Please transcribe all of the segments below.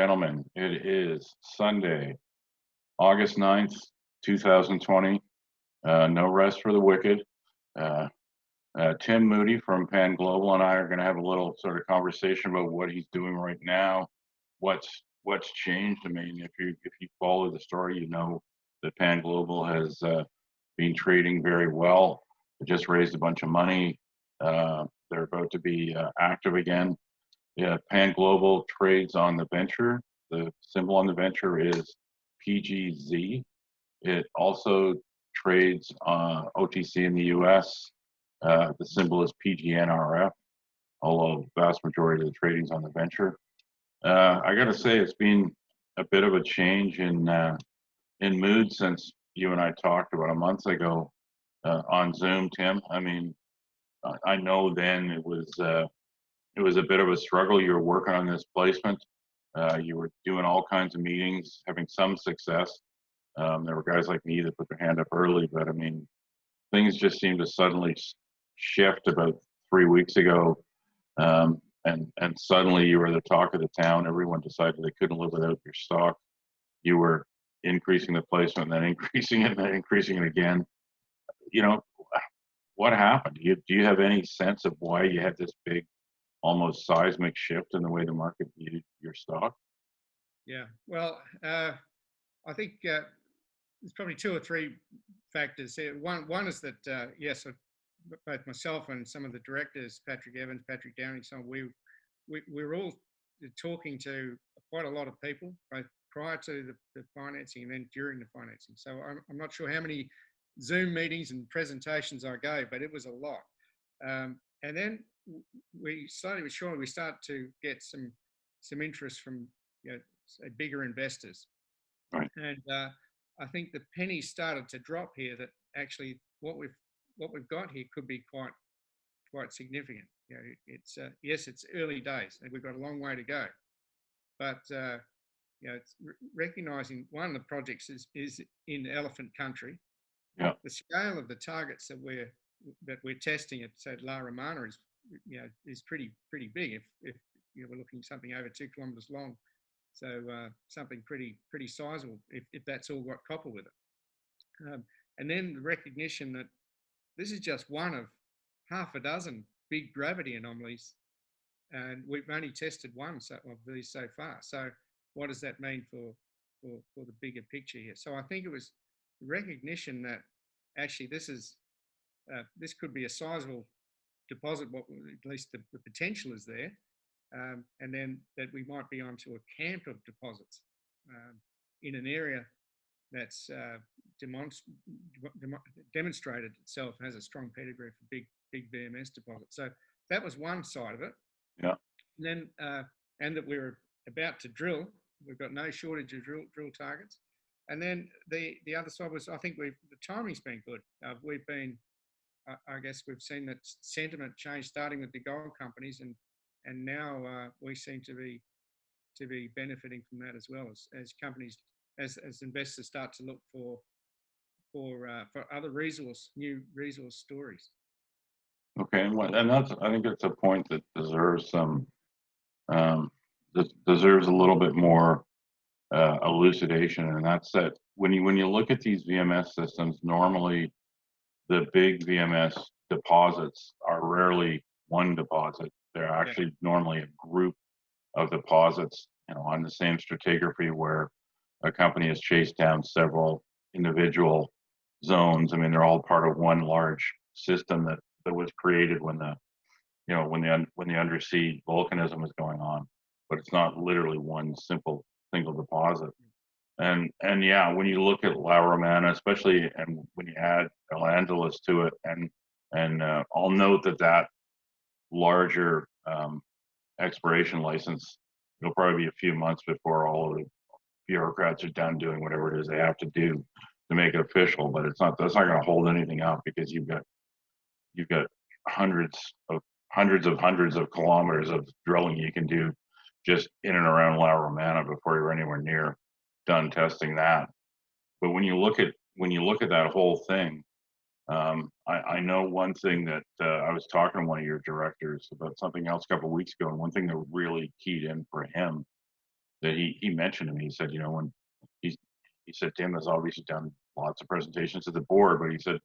gentlemen, it is Sunday, August 9th, 2020. No rest for the wicked. Uh, Tim Moody from Pan Global and I are going to have a little sort of conversation about what he's doing right now. What's changed? I mean, if you follow the story, you know that Pan Global has been trading very well. They just raised a bunch of money. They're about to be active again. Yeah, Pan Global trades on the venture. The symbol on the venture is PGZ. It also trades OTC in the US. The symbol is PGNRF, although the vast majority of the trading is on the venture. I got to say, it's been a bit of a change in mood since you and I talked about a month ago on Zoom, Tim. I mean, I know then it was a bit of a struggle. You were working on this placement. You were doing all kinds of meetings, having some success. There were guys like me that put their hand up early, but I mean, things just seemed to suddenly shift about 3 weeks ago. And suddenly you were the talk of the town. Everyone decided they couldn't live without your stock. You were increasing the placement, then increasing it, and then increasing it again. You know, what happened? Do you have any sense of why you had this big, almost seismic shift in the way the market viewed your stock? Yeah, well, I think there's probably two or three factors here. One is that yes, both myself and some of the directors, Patrick Evans, Patrick Downing, so we're all talking to quite a lot of people, both prior to the financing and then during the financing. So I'm not sure how many Zoom meetings and presentations I gave, but it was a lot. And then we slowly but surely we start to get some interest from say bigger investors, Right. and I think the penny started to drop here. That actually what we've got here could be quite significant. It's yes, it's early days, and we've got a long way to go. But it's recognizing one of the projects is in elephant country. Yeah. The scale of the targets that we're testing at say La Romana is pretty big. If we're looking at something over 2 kilometers long, so something pretty sizable if that's all got copper with it. And then the recognition that this is just one of half a dozen big gravity anomalies, and we've only tested one of these so far. So what does that mean for the bigger picture here? So I think it was recognition that actually this could be a sizable deposit. At least the potential is there, and then that we might be onto a camp of deposits in an area that's demonstrated itself has a strong pedigree for big VMS deposits. So that was one side of it. Yeah. And then and that we're about to drill. We've got no shortage of drill targets. And then the other side was I think the timing's been good. We've been I guess we've seen that sentiment change starting with the gold companies, and now we seem to be benefiting from that as well as companies as investors start to look for other new resource stories. Okay, and that's I think it's a point that deserves some deserves a little bit more elucidation, and that's that when you look at these VMS systems, normally the big VMS deposits are rarely one deposit. They're actually normally a group of deposits, on the same stratigraphy where a company has chased down several individual zones. I mean, they're all part of one large system that was created when the undersea volcanism was going on, but it's not literally one single deposit. And yeah, when you look at La Romana, especially, and when you add El Angeles to it, and I'll note that larger exploration license, it'll probably be a few months before all of the bureaucrats are done doing whatever it is they have to do to make it official. But that's not going to hold anything up because you've got hundreds of kilometers of drilling you can do just in and around La Romana before you're anywhere near done testing that. But when you look at that whole thing, I know one thing that I was talking to one of your directors about something else a couple of weeks ago, and one thing that really keyed in for him that he mentioned to me. He said, you know, when he's he said Tim has obviously done lots of presentations to the board, but he said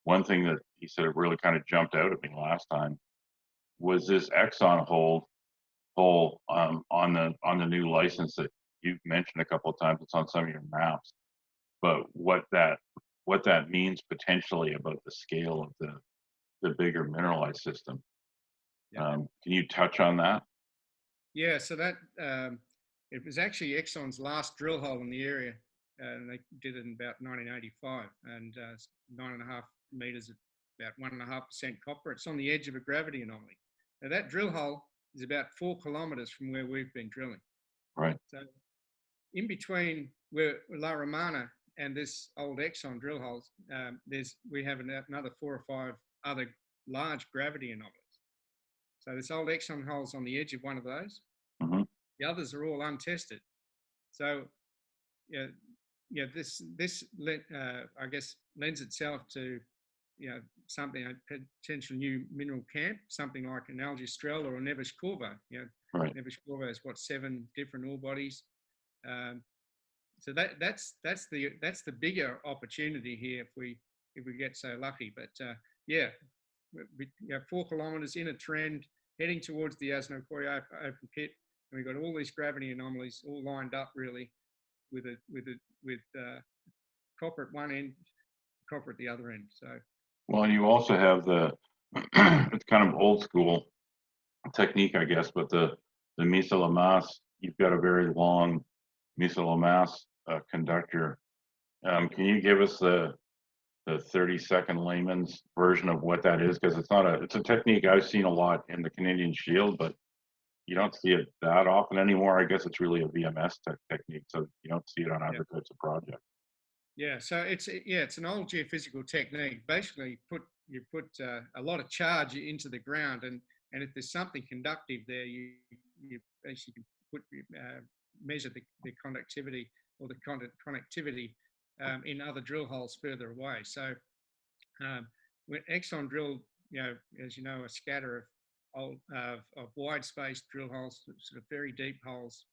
one thing that he said it really kind of jumped out at me last time was this Exxon hole on the new license that you've mentioned a couple of times. It's on some of your maps, but what that means potentially about the scale of the bigger mineralized system. Yeah. Can you touch on that? Yeah, so that it was actually Exxon's last drill hole in the area, and they did it in about 1985, and 9.5 meters at about 1.5% copper. It's on the edge of a gravity anomaly. Now that drill hole is about 4 kilometers from where we've been drilling. Right. So in between where La Romana and this old Exxon drill holes, we have another 4 or 5 other large gravity anomalies. So this old Exxon hole's on the edge of one of those. Mm-hmm. The others are all untested. So this I guess lends itself to something, a potential new mineral camp, something like an Algistrel or a Neves Corvo. Right. Neves Corvo has 7 different ore bodies. So that's the bigger opportunity here if we get so lucky. But we 4 kilometers in a trend heading towards the Asnoquoy open pit, and we've got all these gravity anomalies all lined up really with copper at one end, copper at the other end. So well, and you also have the it's kind of old school technique, I guess, but the mise a la masse, you've got a very long mise a la masse conductor. Can you give us the 30-second layman's version of what that is? Because it's a technique I've seen a lot in the Canadian Shield, but you don't see it that often anymore. I guess it's really a VMS technique, so you don't see it on other types of projects. Yeah, so it's an old geophysical technique. Basically, you put a lot of charge into the ground, and if there's something conductive there, you basically measure the conductivity or the connectivity in other drill holes further away. So when Exxon drilled, as you know, a scatter of wide-spaced drill holes, sort of very deep holes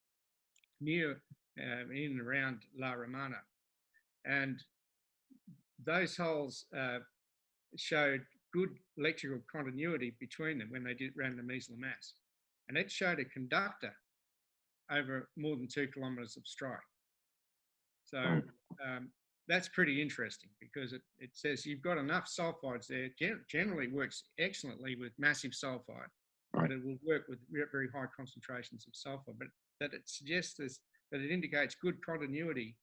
near in and around La Romana. And those holes showed good electrical continuity between them when they ran the mise a la masse. And it showed a conductor over more than 2 kilometers of strike. So that's pretty interesting because it says you've got enough sulfides there. Generally works excellently with massive sulfide, but it will work with very high concentrations of sulfide. But that it suggests that it indicates good continuity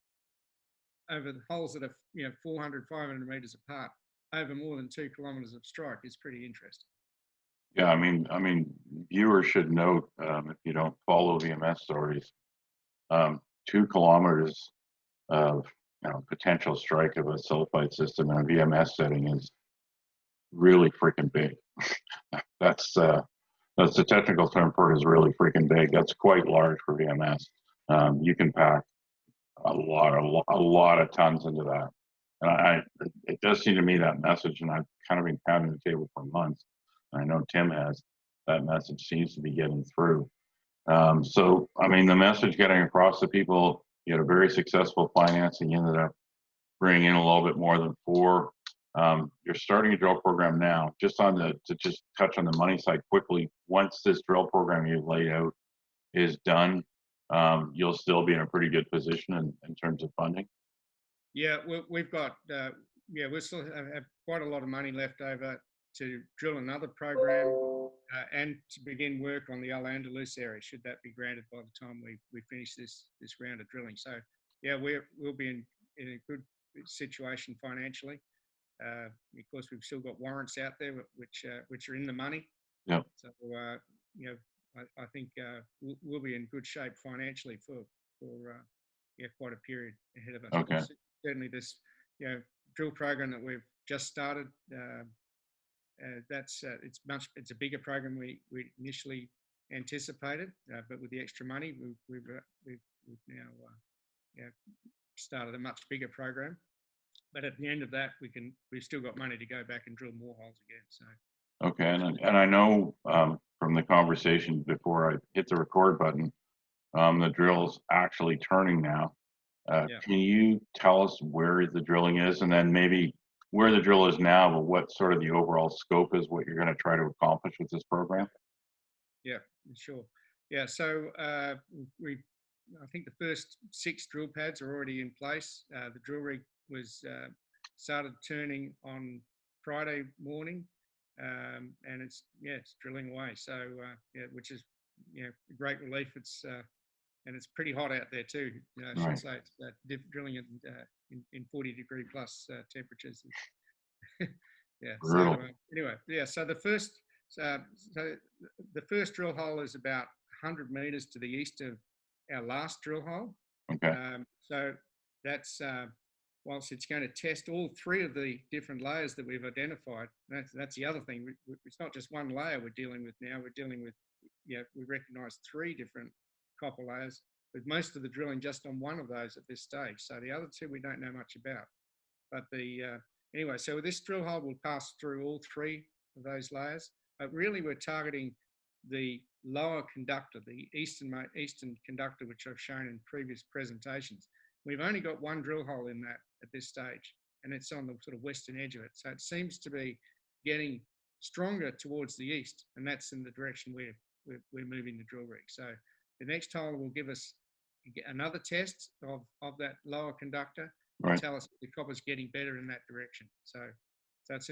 over the holes that are 400, 500 meters apart over more than 2 kilometers of strike is pretty interesting. Yeah, I mean, viewers should note if you don't follow VMS stories, 2 kilometers of potential strike of a sulfide system in a VMS setting is really freaking big. That's the technical term for it, is really freaking big. That's quite large for VMS. You can pack a lot of tons into that. And it does seem to me that message, and I've kind of been pounding the table for months. I know Tim has. That message seems to be getting through. So, I mean, the message getting across to people, you had a very successful financing, you ended up bringing in a little bit more than 4. You're starting a drill program now. Just touch on the money side quickly. Once this drill program you laid out is done, you'll still be in a pretty good position in terms of funding. Yeah, we've got we still have quite a lot of money left over to drill another program and to begin work on the Al-Andalus area, should that be granted by the time we finish this round of drilling. So yeah, we'll be in a good situation financially. Of course, we've still got warrants out there which are in the money. Yeah. So I think we'll be in good shape financially for quite a period ahead of us. Okay. Certainly this drill program that we've just started, it's a bigger program we initially anticipated, but with the extra money we've now started a much bigger program. But at the end of that, we've still got money to go back and drill more holes again. So okay, and I know from the conversation before I hit the record button, The drill's actually turning now. Yeah. Can you tell us where the drilling is, and then maybe where the drill is now, but what sort of the overall scope is, what you're going to try to accomplish with this program? Yeah, sure. Yeah, so we, I think the first 6 drill pads are already in place. The drill rig was started turning on Friday morning, and it's drilling away. So yeah, which is a great relief. And it's pretty hot out there too. I should Right. say it's drilling in 40-degree plus temperatures. Yeah. So Brutal. anyway, yeah. So the first drill hole is about 100 meters to the east of our last drill hole. Okay. So that's whilst it's going to test all 3 of the different layers that we've identified. That's the other thing. It's not just one layer we're dealing with now. We're dealing with we recognise 3 different copper layers, with most of the drilling just on one of those at this stage. So the other 2 we don't know much about. But anyway, so this drill hole will pass through all 3 of those layers. But really, we're targeting the lower conductor, the eastern conductor, which I've shown in previous presentations. We've only got one drill hole in that at this stage, and it's on the sort of western edge of it. So it seems to be getting stronger towards the east, and that's in the direction we're moving the drill rig. So the next hole will give us another test of that lower conductor and Right. tell us if the copper's getting better in that direction. So it's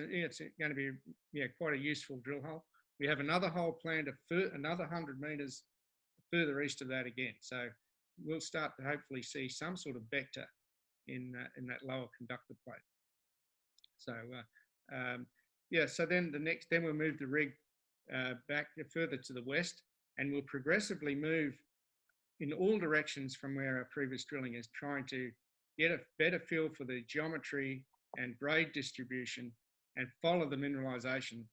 going to be quite a useful drill hole. We have another hole planned another 100 meters further east of that again. So we'll start to hopefully see some sort of vector in that lower conductor plate. So so then we'll move the rig back further to the west, and we'll progressively move in all directions from where our previous drilling is, trying to get a better feel for the geometry and grade distribution and follow the mineralization,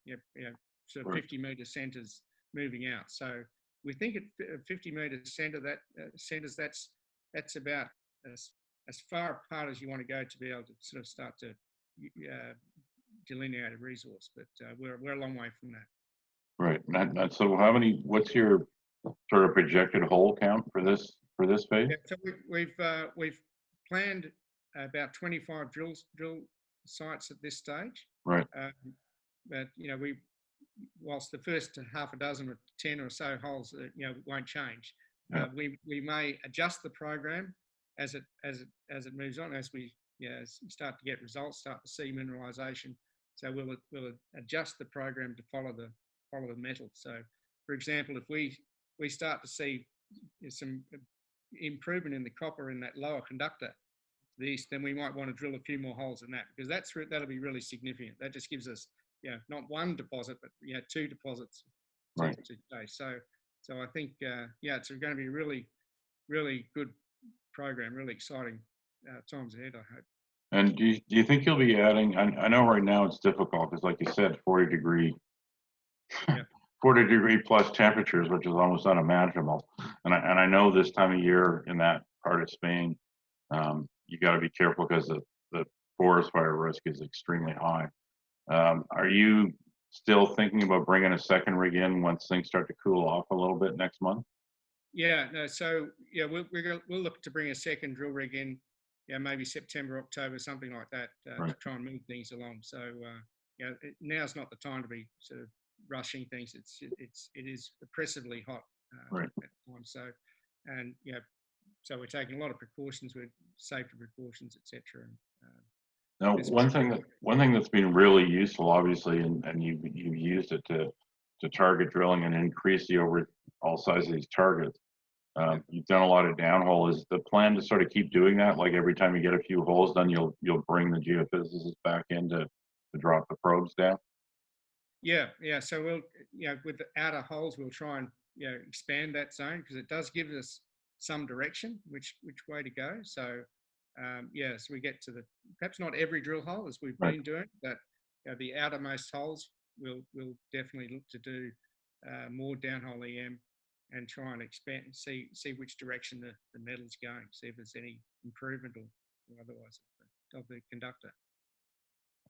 sort of 50-meter centers moving out. So we think at 50-meter centers, that's about as far apart as you want to go to be able to sort of start to delineate a resource, but we're a long way from that. Right. So what's your sort of projected hole count for this phase? Yeah, so we've planned about 25 drill sites at this stage. Right. But whilst the first half a dozen or 10 or so holes won't change, Yeah. we may adjust the program as it moves on, as we start to get results, start to see mineralization. So we'll adjust the program to follow the metal. So, for example, if we start to see some improvement in the copper in that lower conductor to the east, then we might want to drill a few more holes in that, because that'll be really significant. That just gives us not one deposit, but 2 deposits to chase. So I think it's going to be a really, really good program, really exciting times ahead, I hope. And do you think you'll be adding? I know right now it's difficult because, like you said, 40-degree plus temperatures, which is almost unimaginable. And I know this time of year in that part of Spain, you got to be careful because the forest fire risk is extremely high. Are you still thinking about bringing a second rig in once things start to cool off a little bit next month? Yeah, no. So we'll look to bring a second drill rig in, maybe September, October, something like that, Right. to try and move things along. So now's not the time to be sort of rushing things. It is oppressively hot Right. at times. So so we're taking a lot of precautions with safety precautions, etc. Now, one thing that's been really useful, obviously, and you've used it to target drilling and increase the overall size of these targets. You've done a lot of downhole. Is the plan to sort of keep doing that? Like every time you get a few holes done, you'll bring the geophysicists back in to drop the probes down? Yeah. So we'll, with the outer holes, we'll try and expand that zone, because it does give us some direction which way to go. So so we get to perhaps not every drill hole as we've been doing, but the outermost holes we'll definitely look to do more downhole EM and try and expand and see which direction the metal's going, see if there's any improvement or otherwise of the conductor.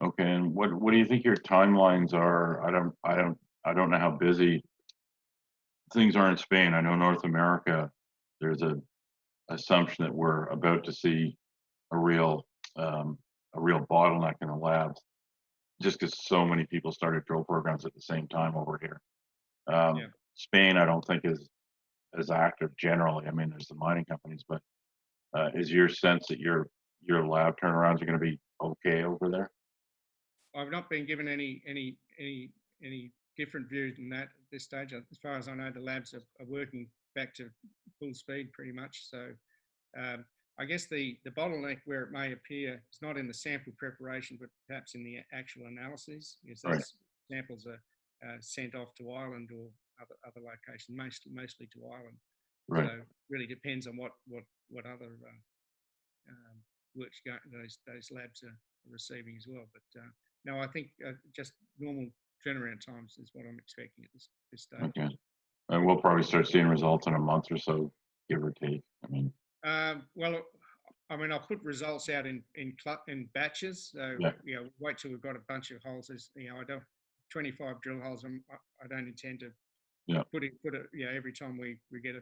Okay, and what do you think your timelines are? I don't know how busy things are in Spain. I know North America, there's a assumption that we're about to see a real um, a real bottleneck in the labs, just because so many people started drill programs at the same time over here. Yeah. Spain, I don't think is as active generally. I mean, there's the mining companies, but is your sense that your lab turnarounds are going to be okay over there? I've not been given any different view than that at this stage. As far as I know, the labs are working back to full speed pretty much. So um, I guess the bottleneck where it may appear is not in the sample preparation, but perhaps in the actual analysis, because Right, those samples are sent off to Ireland or other locations, mostly to Ireland. So right. it really depends on what other um, works those labs are receiving as well. But no, I think just normal turnaround times is what I'm expecting at this stage. Okay. And we'll probably start seeing results in a month or so, give or take. I mean, Well, I mean, I'll put results out in batches. So yeah, wait till we've got a bunch of holes. I don't 25 drill holes. I don't intend to yeah, put it. Every time we get a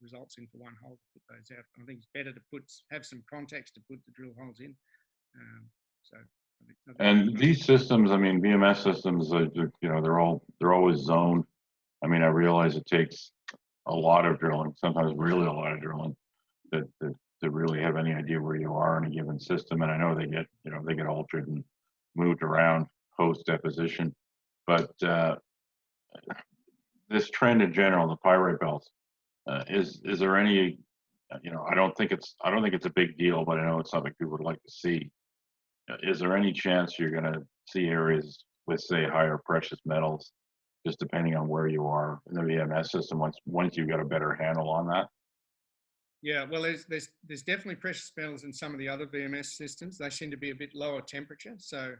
results in for one hole, put those out. I think it's better to have some context to put the drill holes in. So I think we've and got. these systems, I mean, VMS systems, they're always zoned. I mean, I realize it takes a lot of drilling, sometimes really a lot of drilling, to really have any idea where you are in a given system. And I know they get altered and moved around post deposition, but this trend in general, the pyrite belts, is there any, I don't think it's a big deal, but I know it's something people would like to see. Is there any chance you're going to see areas with, say, higher precious metals, just depending on where you are in the VMS system once you've got a better handle on that? Yeah, well, there's definitely precious metals in some of the other VMS systems. They seem to be a bit lower temperature, so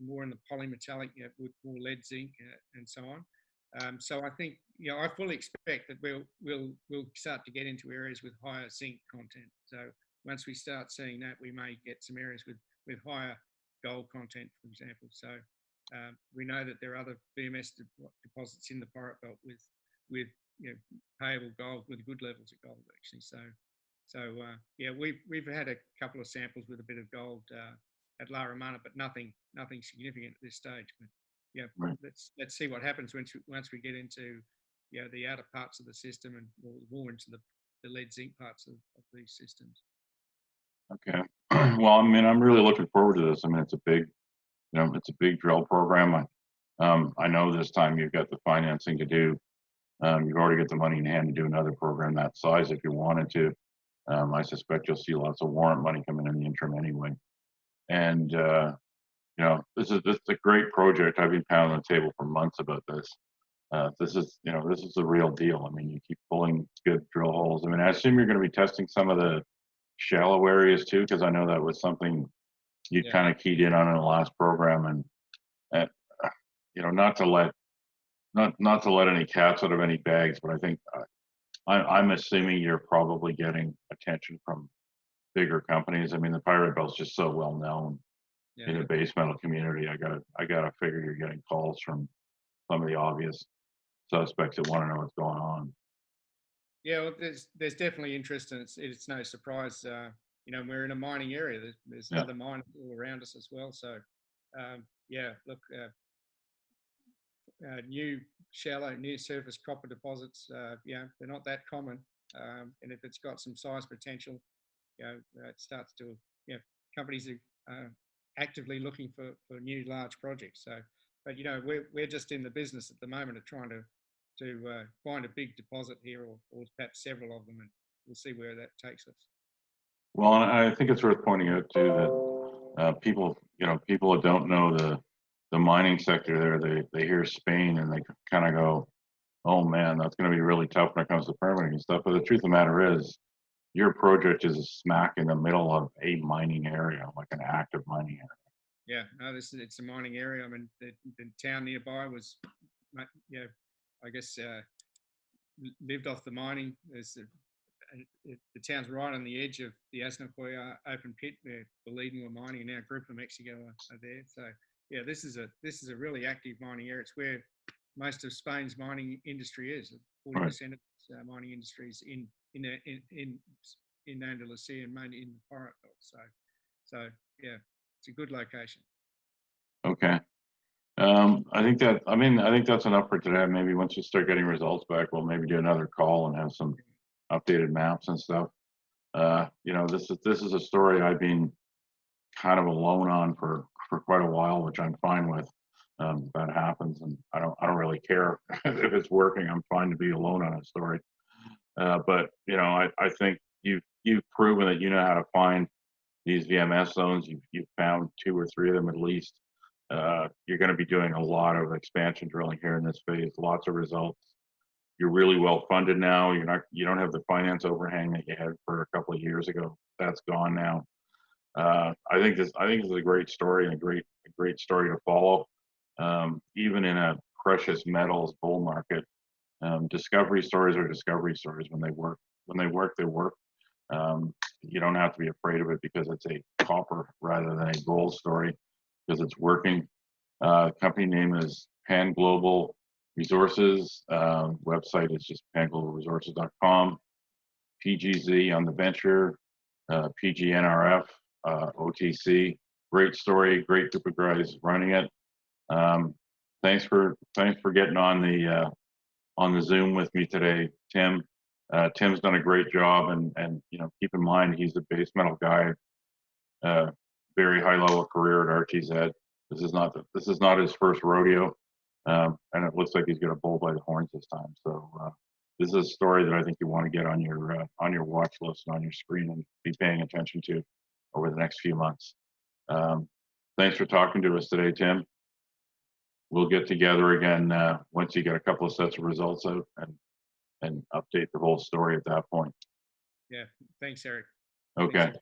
more in the polymetallic, with more lead, zinc, and so on. So I think, I fully expect that we'll start to get into areas with higher zinc content. So once we start seeing that, we may get some areas with higher gold content, for example. So we know that there are other VMS deposits in the Pirate Belt with payable gold, with good levels of gold actually. So yeah, we've had a couple of samples with a bit of gold at La Romana, but nothing significant at this stage. But yeah, Right. let's see what happens once we get into the outer parts of the system and more into the lead zinc parts of these systems. Okay. Well, I mean, I'm really looking forward to this. I mean, it's a big drill program. I know this time you've got the financing to do. You've already got the money in hand to do another program that size if you wanted to. I suspect you'll see lots of warrant money coming in the interim anyway. And this is a great project. I've been pounding the table for months about this. This is the real deal. I mean, you keep pulling good drill holes. I mean, I assume you're going to be testing some of the shallow areas too, because I know that was something you Yeah. kind of keyed in on in the last program. And not to let not to let any cats out of any bags, but I think I'm assuming you're probably getting attention from bigger companies. I mean, the Pirate Belt's just so well known Yeah. in the base metal community. I gotta figure you're getting calls from some of the obvious suspects that want to know what's going on. Yeah, well, there's definitely interest, and it's no surprise. We're in a mining area. There's Yeah, other miners all around us as well. So, yeah, look, new shallow near surface copper deposits, they're not that common. And if it's got some size potential, it starts to, companies are actively looking for new large projects. So, but we're just in the business at the moment of trying to find a big deposit here, or perhaps several of them, and we'll see where that takes us. well, and I think it's worth pointing out too that people that don't know the mining sector there, they hear Spain and they kind of go, oh man, that's going to be really tough when it comes to permitting and stuff. But the truth of the matter is, your project is smack in the middle of a mining area, like an active mining area. Yeah, no, it's a mining area. I mean, the town nearby was, I guess, lived off the mining. The town's right on the edge of the Asnaquia open pit where Boliden were mining, and now Group of Mexico are there. So yeah, this is a really active mining area. It's where most of Spain's mining industry is. 40% Right. of mining industries in Andalusia and mainly in the Pirate Belt. So yeah, it's a good location. Okay. I think that's enough for today. Maybe once you start getting results back, we'll maybe do another call and have some updated maps and stuff. This is a story I've been kind of alone on for quite a while, which I'm fine with. That happens, and I don't really care if it's working. I'm fine to be alone on a story. But I think you've proven that you know how to find these VMS zones. You've found 2 or 3 of them at least. You're going to be doing a lot of expansion drilling here in this phase. Lots of results. You're really well funded now. You don't have the finance overhang that you had for a couple of years ago. That's gone now. I think this is a great story and a great story to follow. Even in a precious metals bull market, discovery stories are discovery stories. When they work, they work. You don't have to be afraid of it because it's a copper rather than a gold story, because it's working. Company name is Pan Global Resources. Website is just panglobalresources.com. PGZ on the venture, PGNRF, OTC. Great story, great group of guys running it. Thanks for getting on the Zoom with me today, Tim. Tim's done a great job, and keep in mind he's a base metal guy, very high level career at RTZ. This is not his first rodeo, and it looks like he's got a bull by the horns this time. So this is a story that I think you want to get on your watch list and on your screen and be paying attention to over the next few months. Thanks for talking to us today, Tim. We'll get together again once you get a couple of sets of results out and update the whole story at that point. Yeah, thanks, Eric. Okay. Thanks.